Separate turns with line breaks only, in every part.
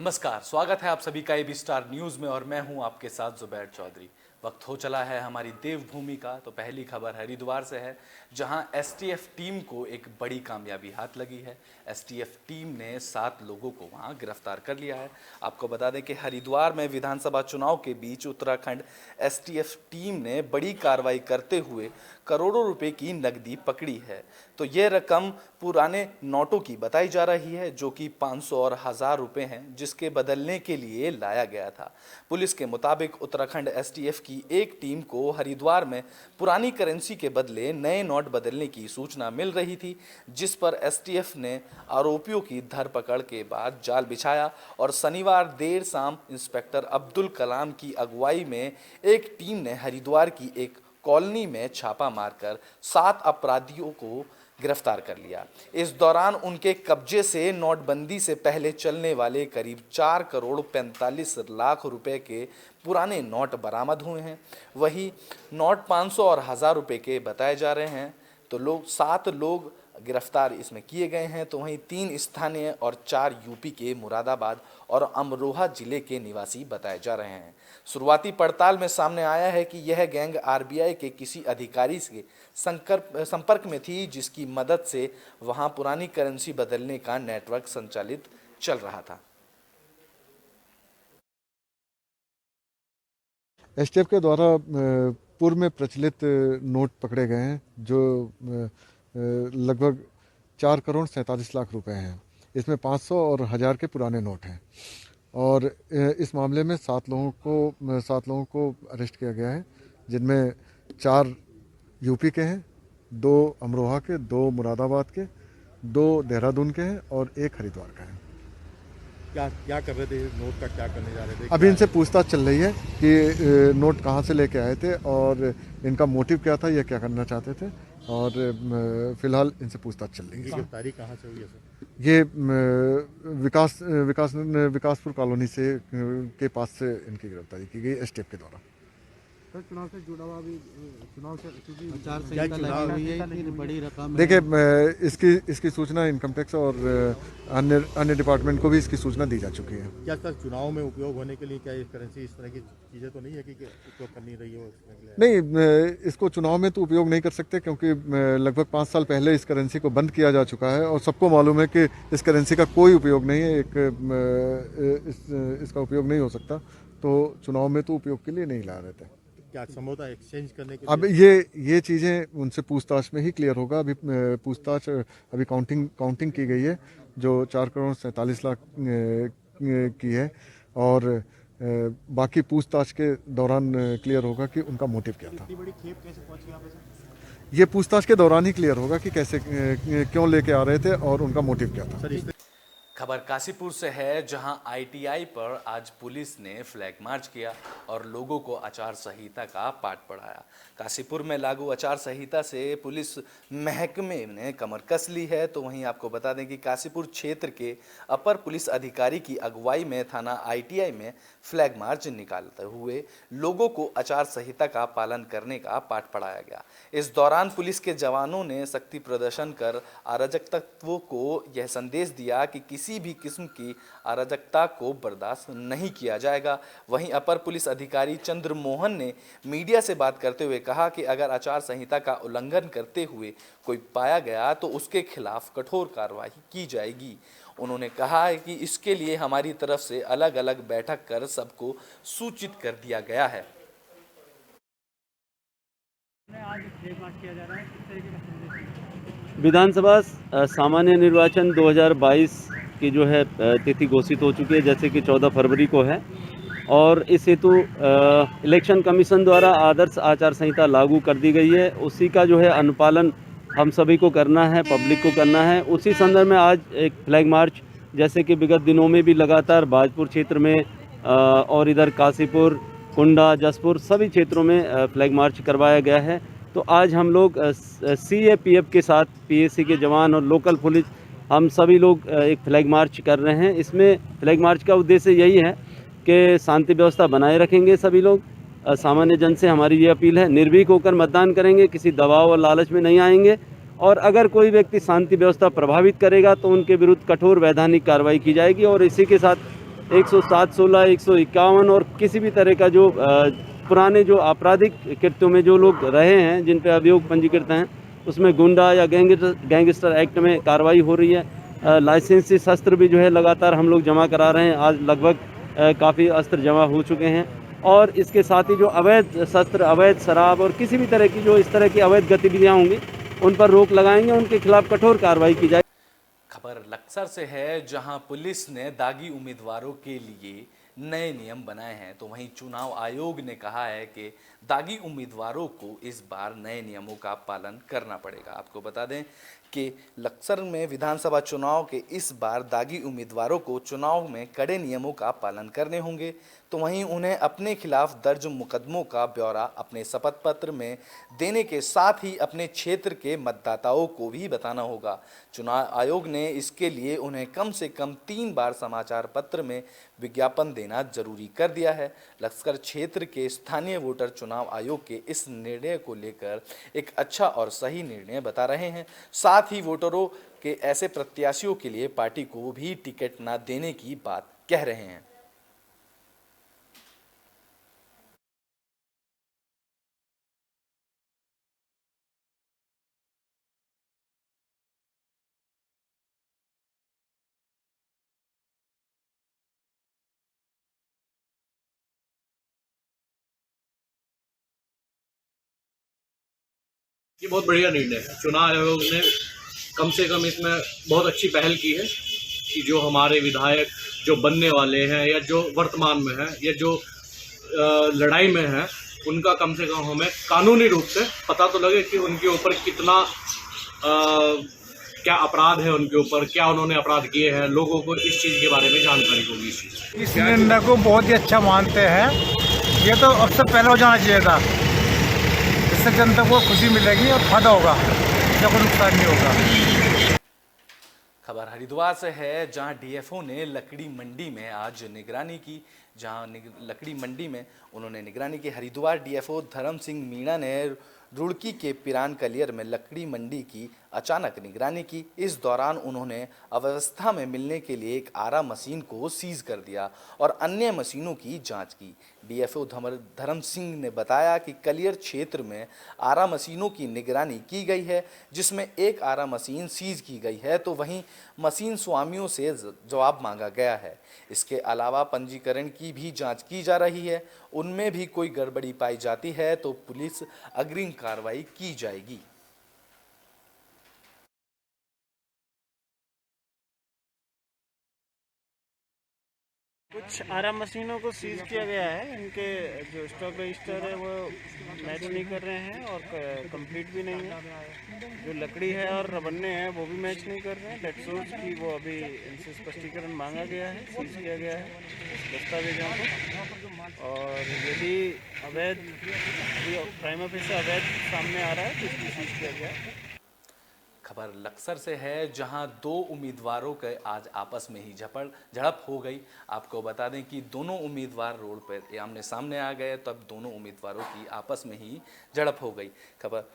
नमस्कार, स्वागत है आप सभी का एबी स्टार न्यूज़ में और मैं हूं आपके साथ जुबैर चौधरी। वक्त हो चला है हमारी देवभूमि का। तो पहली खबर हरिद्वार से है, जहां एसटीएफ टीम को एक बड़ी कामयाबी हाथ लगी है। एसटीएफ टीम ने 7 लोगों को वहां गिरफ्तार कर लिया है। आपको बता दें कि हरिद्वार में विधानसभा चुनाव के बीच उत्तराखंड एसटीएफ टीम ने बड़ी कार्रवाई करते हुए करोड़ों रुपए की नकदी पकड़ी है। तो ये रकम पुराने नोटों की बताई जा रही है, जो कि 500 और 1000 रुपए हैं, जिसके बदलने के लिए लाया गया था। पुलिस के मुताबिक उत्तराखंड एसटीएफ की एक टीम को हरिद्वार में पुरानी करेंसी के बदले नए नोट बदलने की सूचना मिल रही थी, जिस पर एसटीएफ ने आरोपियों की धरपकड़ के बाद जाल बिछाया और शनिवार देर शाम इंस्पेक्टर अब्दुल कलाम की अगुवाई में एक टीम ने हरिद्वार की एक कॉलोनी में छापा मारकर 7 अपराधियों को गिरफ्तार कर लिया। इस दौरान उनके कब्जे से नोटबंदी से पहले चलने वाले करीब 4 करोड़ 45 लाख रुपए के पुराने नोट बरामद हुए हैं। वही नोट 500 और 1000 रुपए के बताए जा रहे हैं। तो 7 लोग गिरफ्तार इसमें किए गए हैं। तो वहीं 3 स्थानीय और 4 यूपी के मुरादाबाद और अमरोहा जिले के निवासी बताए जा रहे हैं। शुरुआती पड़ताल में सामने आया है कि यह गैंग आरबीआई के किसी अधिकारी से संपर्क में थी, जिसकी मदद से वहां पुरानी करेंसी बदलने का नेटवर्क संचालित चल रहा था।
एसटीएफ के द्वारा पूर्व में प्रचलित नोट पकड़े गए हैं, जो लगभग 4 करोड़ 47 लाख रुपए हैं। इसमें 500 और 1000 के पुराने नोट हैं और इस मामले में 7 लोगों को अरेस्ट किया गया है, जिनमें 4 यूपी के हैं, 2 अमरोहा के, 2 मुरादाबाद के, 2 देहरादून के हैं और 1 हरिद्वार का है।
क्या कर रहे थे? नोट का क्या करने जा रहे थे?
अभी इनसे पूछताछ चल रही है कि नोट कहाँ से लेके आए थे और इनका मोटिव क्या था, ये क्या करना चाहते थे, और फिलहाल इनसे पूछताछ चल रही है।
गिरफ्तारी कहाँ से हुई है सर?
ये विकासपुर कॉलोनी से के पास से इनकी गिरफ्तारी की गई एसटीएफ के द्वारा।
सर, चुनाव से जुड़ा हुआ भी चुनाव से
आचार संहिता लगी हुई है कि बड़ी रकम?
देखिए, इसकी सूचना इनकम टैक्स और अन्य डिपार्टमेंट को भी इसकी सूचना दी जा चुकी है।
क्या सर चुनाव में उपयोग होने के लिए क्या ये करेंसी इस तरह की चीज़ें तो नहीं है कि उपयोग करनी रही हो?
नहीं, इसको चुनाव में तो उपयोग नहीं कर सकते, क्योंकि लगभग 5 साल पहले इस करेंसी को बंद किया जा चुका है और सबको मालूम है कि इस करेंसी का कोई उपयोग नहीं है। इसका उपयोग नहीं हो सकता, तो चुनाव में तो उपयोग के लिए नहीं ला रहे थे।
क्या संभवतः एक्सचेंज करने के
अब ये चीज़ें उनसे पूछताछ में ही क्लियर होगा। अभी पूछताछ अभी काउंटिंग की गई है, जो 4 करोड़ 47 लाख की है, और बाकी पूछताछ के दौरान क्लियर होगा कि उनका मोटिव क्या था।
इतनी बड़ी खेप कैसे पहुंच गया सर?
ये पूछताछ के दौरान ही क्लियर होगा कि कैसे क्यों लेके आ रहे थे और उनका मोटिव क्या था।
खबर काशीपुर से है, जहां आईटीआई पर आज पुलिस ने फ्लैग मार्च किया और लोगों को आचार संहिता का पाठ पढ़ाया। काशीपुर में लागू आचार संहिता से पुलिस महकमे ने कमर कस ली है। तो वहीं आपको बता दें कि काशीपुर क्षेत्र के अपर पुलिस अधिकारी की अगुवाई में थाना आईटीआई में फ्लैग मार्च निकालते हुए लोगों को आचार संहिता का पालन करने का पाठ पढ़ाया गया। इस दौरान पुलिस के जवानों ने शक्ति प्रदर्शन कर अराजक तत्वों को यह संदेश दिया कि किसी भी किस्म की अराजकता को बर्दाश्त नहीं किया जाएगा। वहीं अपर पुलिस अधिकारी चंद्रमोहन ने मीडिया से बात करते हुए कहा कि अगर आचार संहिता का उल्लंघन करते हुए कोई पाया गया तो उसके खिलाफ कठोर कार्रवाई की जाएगी। उन्होंने कहा है कि इसके लिए हमारी तरफ से अलग अलग बैठक कर सबको सूचित कर दिया गया है।
विधानसभा सामान्य निर्वाचन 2022 की जो है तिथि घोषित हो चुकी है, जैसे कि 14 फरवरी को है, और इस हेतु इलेक्शन कमीशन द्वारा आदर्श आचार संहिता लागू कर दी गई है। उसी का जो है अनुपालन हम सभी को करना है, पब्लिक को करना है। उसी संदर्भ में आज एक फ्लैग मार्च, जैसे कि विगत दिनों में भी लगातार बाजपुर क्षेत्र में और इधर काशीपुर, कुंडा, जसपुर सभी क्षेत्रों में फ्लैग मार्च करवाया गया है। तो आज हम लोग सीएपीएफ के साथ पीएसी के जवान और लोकल पुलिस हम सभी लोग एक फ्लैग मार्च कर रहे हैं। इसमें फ्लैग मार्च का उद्देश्य यही है कि शांति व्यवस्था बनाए रखेंगे सभी लोग। सामान्य जन से हमारी ये अपील है, निर्भीक होकर मतदान करेंगे, किसी दबाव और लालच में नहीं आएंगे, और अगर कोई व्यक्ति शांति व्यवस्था प्रभावित करेगा तो उनके विरुद्ध कठोर वैधानिक कार्रवाई की जाएगी। और इसी के साथ 107-16, 151 और किसी भी तरह का जो पुराने जो आपराधिक कृत्यों में जो लोग रहे हैं, जिन पे अभियोग पंजीकृत हैं, उसमें गुंडा या गैंगस्टर एक्ट में कार्रवाई हो रही है। लाइसेंसी शस्त्र भी जो है लगातार हम लोग जमा करा रहे हैं। आज लगभग काफ़ी अस्त्र जमा हो चुके हैं और इसके साथ ही जो अवैध शस्त्र, अवैध शराब और किसी भी तरह की जो इस तरह की अवैध गतिविधियाँ होंगी, उन पर रोक लगाएंगे, उनके खिलाफ कठोर कार्रवाई की जाए।
खबर लक्सर से है, जहां पुलिस ने दागी उम्मीदवारों के लिए नए नियम बनाए हैं, तो वहीं चुनाव आयोग ने कहा है कि दागी उम्मीदवारों को इस बार नए नियमों का पालन करना पड़ेगा। आपको बता दें कि लक्सर में विधानसभा चुनाव के इस बार दागी उम्मीदवारों को चुनाव में कड़े नियमों का पालन करने होंगे, तो वहीं उन्हें अपने खिलाफ दर्ज मुकदमों का ब्यौरा अपने शपथ पत्र में देने के साथ ही अपने क्षेत्र के मतदाताओं को भी बताना होगा। चुनाव आयोग ने इसके लिए उन्हें कम से कम 3 बार समाचार पत्र में विज्ञापन देना जरूरी कर दिया है। लक्सर क्षेत्र के स्थानीय वोटर चुनाव आयोग के इस निर्णय को लेकर एक अच्छा और सही निर्णय बता रहे हैं। साथ ही वोटरों के ऐसे प्रत्याशियों के लिए पार्टी को भी टिकट न देने की बात कह रहे हैं।
ये बहुत बढ़िया निर्णय है। चुनाव आयोग ने कम से कम इसमें बहुत अच्छी पहल की है कि जो हमारे विधायक जो बनने वाले हैं या जो वर्तमान में हैं या जो लड़ाई में हैं, उनका कम से कम हमें कानूनी रूप से पता तो लगे कि उनके ऊपर कितना क्या अपराध है, उनके ऊपर क्या उन्होंने अपराध किए हैं, लोगों को इस चीज़ के बारे में जानकारी होगी।
इस निर्णय को बहुत ही अच्छा मानते हैं। ये तो अब से पहले हो जाना चाहिए था। इससे जनता को खुशी मिलेगी और फायदा होगा, इससे कोई नुकसान नहीं होगा।
खबर हरिद्वार से है, जहां डीएफओ ने लकड़ी मंडी में आज निगरानी की। लकड़ी मंडी में उन्होंने निगरानी की। हरिद्वार डीएफओ धर्म सिंह मीणा ने रुड़की के पिरान कलियर में लकड़ी मंडी की अचानक निगरानी की। इस दौरान उन्होंने अव्यवस्था में मिलने के लिए एक आरा मशीन को सीज कर दिया और अन्य मशीनों की जांच की। डीएफओ धर्म सिंह ने बताया कि कलियर क्षेत्र में आरा मशीनों की निगरानी की गई है, जिसमें एक आरा मशीन सीज की गई है, तो वहीं मशीन स्वामियों से जवाब मांगा गया है। इसके अलावा पंजीकरण की भी जांच की जा रही है। उनमें भी कोई गड़बड़ी पाई जाती है तो पुलिस अग्रिम कार्रवाई की जाएगी।
कुछ आरा मशीनों को सीज किया गया है। इनके जो स्टॉक रजिस्टर है वो मैच नहीं कर रहे हैं और कंप्लीट भी नहीं है। जो लकड़ी है और रबन्ने हैं वो भी मैच नहीं कर रहे हैं। डेट सोर्स की वो अभी इनसे स्पष्टीकरण मांगा गया है, सीज किया गया है दस्तावेजों को। और यदि अवैध प्राइमा फेसी अवैध सामने आ रहा है तो इसकी सीज किया गया है।
खबर लक्सर से है, जहां 2 उम्मीदवारों के आज आपस में ही झड़प हो गई। आपको बता दें कि दोनों उम्मीदवार रोड पर आमने सामने आ गए, तब दोनों उम्मीदवारों की आपस में ही झड़प हो गई। खबर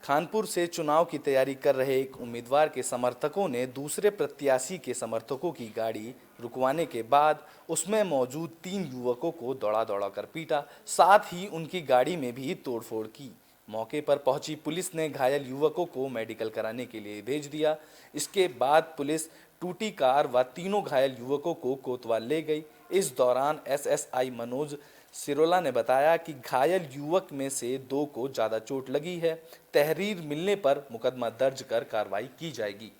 कानपुर से चुनाव की तैयारी कर रहे एक उम्मीदवार के समर्थकों ने दूसरे प्रत्याशी के समर्थकों की गाड़ी रुकवाने के बाद उसमें मौजूद 3 युवकों को दौड़ा कर पीटा, साथ ही उनकी गाड़ी में भी तोड़फोड़ की। मौके पर पहुंची पुलिस ने घायल युवकों को मेडिकल कराने के लिए भेज दिया। इसके बाद पुलिस टूटी कार व तीनों घायल युवकों को कोतवाल ले गई। इस दौरान एसएसआई मनोज सिरोला ने बताया कि घायल युवक में से 2 को ज़्यादा चोट लगी है। तहरीर मिलने पर मुकदमा दर्ज कर कार्रवाई की जाएगी।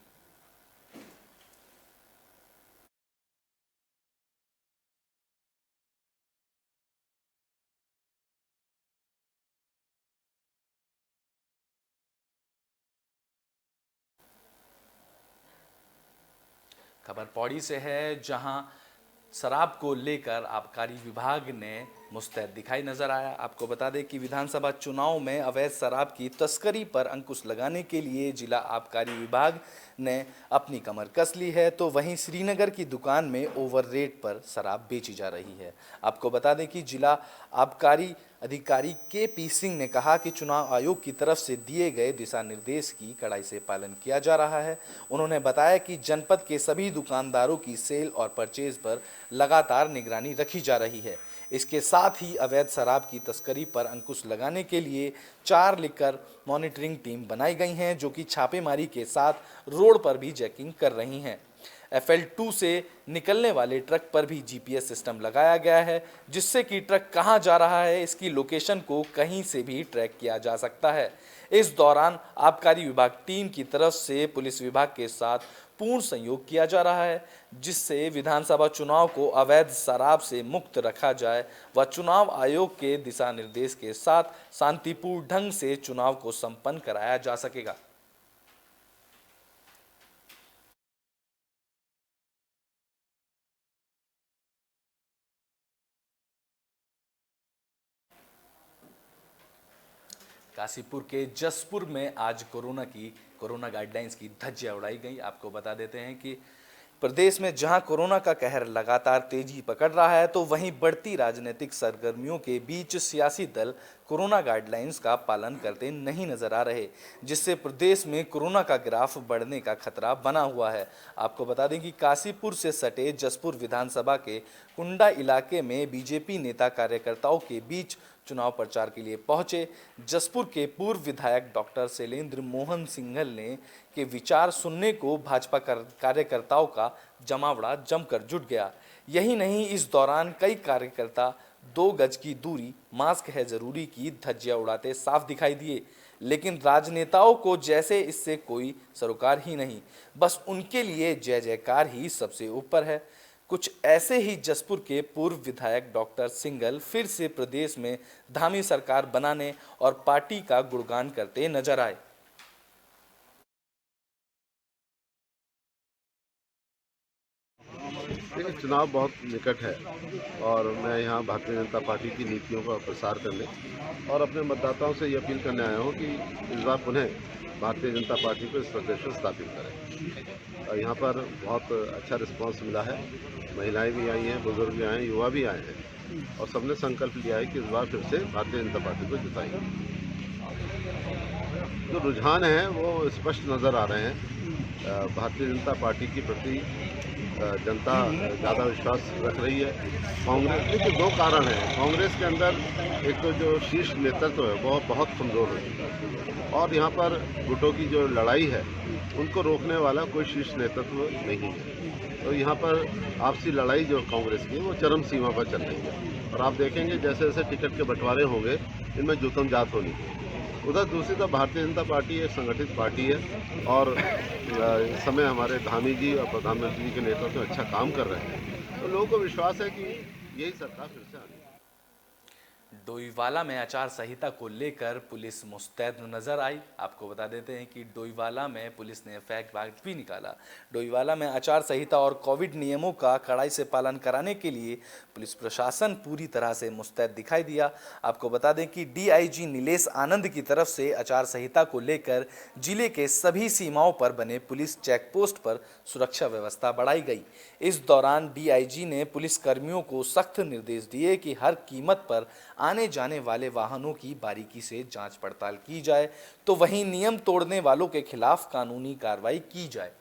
खबर पौड़ी से है, जहां शराब को लेकर आबकारी विभाग ने मुस्तैद दिखाई नजर आया। आपको बता दें कि विधानसभा चुनाव में अवैध शराब की तस्करी पर अंकुश लगाने के लिए जिला आबकारी विभाग ने अपनी कमर कस ली है, तो वहीं श्रीनगर की दुकान में ओवर रेट पर शराब बेची जा रही है। आपको बता दें कि जिला आबकारी अधिकारी के.पी. सिंह ने कहा कि चुनाव आयोग की तरफ से दिए गए दिशा निर्देश की कड़ाई से पालन किया जा रहा है। उन्होंने बताया कि जनपद के सभी दुकानदारों की सेल और परचेज पर लगातार निगरानी रखी जा रही है। इसके साथ ही अवैध शराब की तस्करी पर अंकुश लगाने के लिए 4 लिकर मॉनिटरिंग टीम बनाई गई हैं, जो कि छापेमारी के साथ रोड पर भी चेकिंग कर रही हैं। FL2 से निकलने वाले ट्रक पर भी GPS सिस्टम लगाया गया है, जिससे कि ट्रक कहां जा रहा है इसकी लोकेशन को कहीं से भी ट्रैक किया जा सकता है। इस दौरान आबकारी विभाग टीम की तरफ से पुलिस विभाग के साथ पूर्ण सहयोग किया जा रहा है, जिससे विधानसभा चुनाव को अवैध शराब से मुक्त रखा जाए व चुनाव आयोग के दिशा निर्देश के साथ शांतिपूर्ण ढंग से चुनाव को संपन्न कराया जा सकेगा। काशीपुर के जसपुर में आज कोरोना गाइडलाइंस की धज्जियां उड़ाई गई। आपको बता देते हैं कि प्रदेश में जहां कोरोना का कहर लगातार तेजी पकड़ रहा है, तो वहीं बढ़ती राजनीतिक सरगर्मियों के बीच सियासी दल कोरोना गाइडलाइंस का पालन करते नहीं नजर आ रहे, जिससे प्रदेश में कोरोना का ग्राफ बढ़ने का खतरा बना हुआ है। आपको बता दें कि काशीपुर से सटे जसपुर विधानसभा के कुंडा इलाके में बीजेपी नेता कार्यकर्ताओं के बीच चुनाव प्रचार के लिए पहुंचे जसपुर के पूर्व विधायक डॉक्टर शैलेंद्र मोहन सिंघल ने के विचार सुनने को भाजपा कार्यकर्ताओं का जमावड़ा जमकर जुट गया। यही नहीं, इस दौरान कई कार्यकर्ता 2 गज की दूरी, मास्क है जरूरी की धज्जियां उड़ाते साफ दिखाई दिए, लेकिन राजनेताओं को जैसे इससे कोई सरोकार ही नहीं, बस उनके लिए जय जयकार ही सबसे ऊपर है। कुछ ऐसे ही जसपुर के पूर्व विधायक डॉक्टर सिंघल फिर से प्रदेश में धामी सरकार बनाने और पार्टी का गुणगान करते नजर आए।
देखिए, चुनाव बहुत निकट है और मैं यहाँ भारतीय जनता पार्टी की नीतियों का प्रसार करने और अपने मतदाताओं से ये अपील करने आया हूँ कि इस बार पुनः भारतीय जनता पार्टी को इस प्रदेश में स्थापित करें। और यहाँ पर बहुत अच्छा रिस्पांस मिला है, महिलाएं भी आई हैं, बुजुर्ग भी आए हैं, युवा भी आए हैं और सबने संकल्प लिया है कि इस बार फिर से भारतीय जनता पार्टी को जिताएंगे। जो रुझान हैं वो स्पष्ट नज़र आ रहे हैं। भारतीय जनता पार्टी के प्रति जनता ज़्यादा विश्वास रख रही है। कांग्रेस के 2 कारण हैं। कांग्रेस के अंदर एक तो जो शीर्ष नेतृत्व है वो बहुत कमज़ोर हो चुका है और यहाँ पर गुटों की जो लड़ाई है उनको रोकने वाला कोई शीर्ष नेतृत्व नहीं है। तो यहाँ पर आपसी लड़ाई जो कांग्रेस की वो चरम सीमा पर चल रही है और आप देखेंगे जैसे जैसे टिकट के बंटवारे होंगे इनमें जुतम जात होनी है। उधर दूसरी तरफ भारतीय जनता पार्टी एक संगठित पार्टी है और इस समय हमारे धामी जी और प्रधानमंत्री जी के नेतृत्व में अच्छा काम कर रहे हैं, तो लोगों को विश्वास है कि यही सरकार फिर से आनी है।
डोईवाला में आचार संहिता को लेकर पुलिस मुस्तैद नजर आई। आपको बता देते हैं कि डोईवाला में पुलिस ने फैक्ट वाक्ट भी निकाला। डोईवाला में आचार संहिता और कोविड नियमों का कड़ाई से पालन कराने के लिए पुलिस प्रशासन पूरी तरह से मुस्तैद दिखाई दिया। आपको बता दें कि DIG नीलेश आनंद की तरफ से आचार संहिता को लेकर जिले के सभी सीमाओं पर बने पुलिस चेक पोस्ट पर सुरक्षा व्यवस्था बढ़ाई गई। इस दौरान DIG ने पुलिस कर्मियों को सख्त निर्देश दिए कि हर कीमत पर आने जाने वाले वाहनों की बारीकी से जांच पड़ताल की जाए, तो वहीं नियम तोड़ने वालों के खिलाफ कानूनी कार्रवाई की जाए।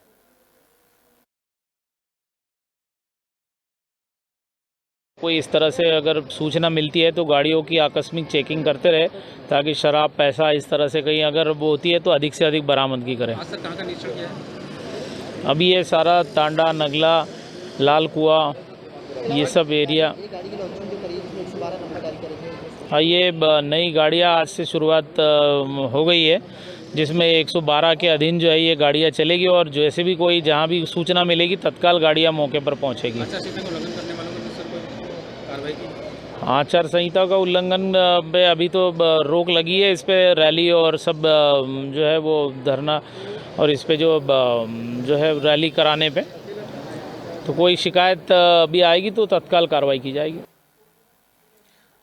कोई इस तरह से अगर सूचना मिलती है तो गाड़ियों की आकस्मिक चेकिंग करते रहे, ताकि शराब पैसा इस तरह से कहीं अगर वो होती है तो अधिक से अधिक बरामदगी करें।
आज सर कहाँ का निरीक्षण किया है?
अभी ये सारा तांडा, नगला, लाल कुआं, ये सब एरिया। हाँ, ये नई गाड़ियाँ आज से शुरुआत हो गई है, जिसमें 112 के अधीन जो है ये गाड़ियाँ चलेगी और जैसे भी कोई जहाँ भी सूचना मिलेगी तत्काल गाड़ियाँ मौके पर पहुँचेगी। आचार संहिता का उल्लंघन पे अभी तो रोक लगी है, इस पे रैली और सब जो है वो धरना और इस पे जो है रैली कराने पे तो कोई शिकायत भी आएगी तो तत्काल कार्रवाई की जाएगी।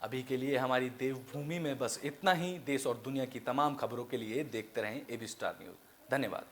अभी के लिए हमारी देवभूमि में बस इतना ही। देश और दुनिया की तमाम खबरों के लिए देखते रहें एबी स्टार न्यूज़। धन्यवाद।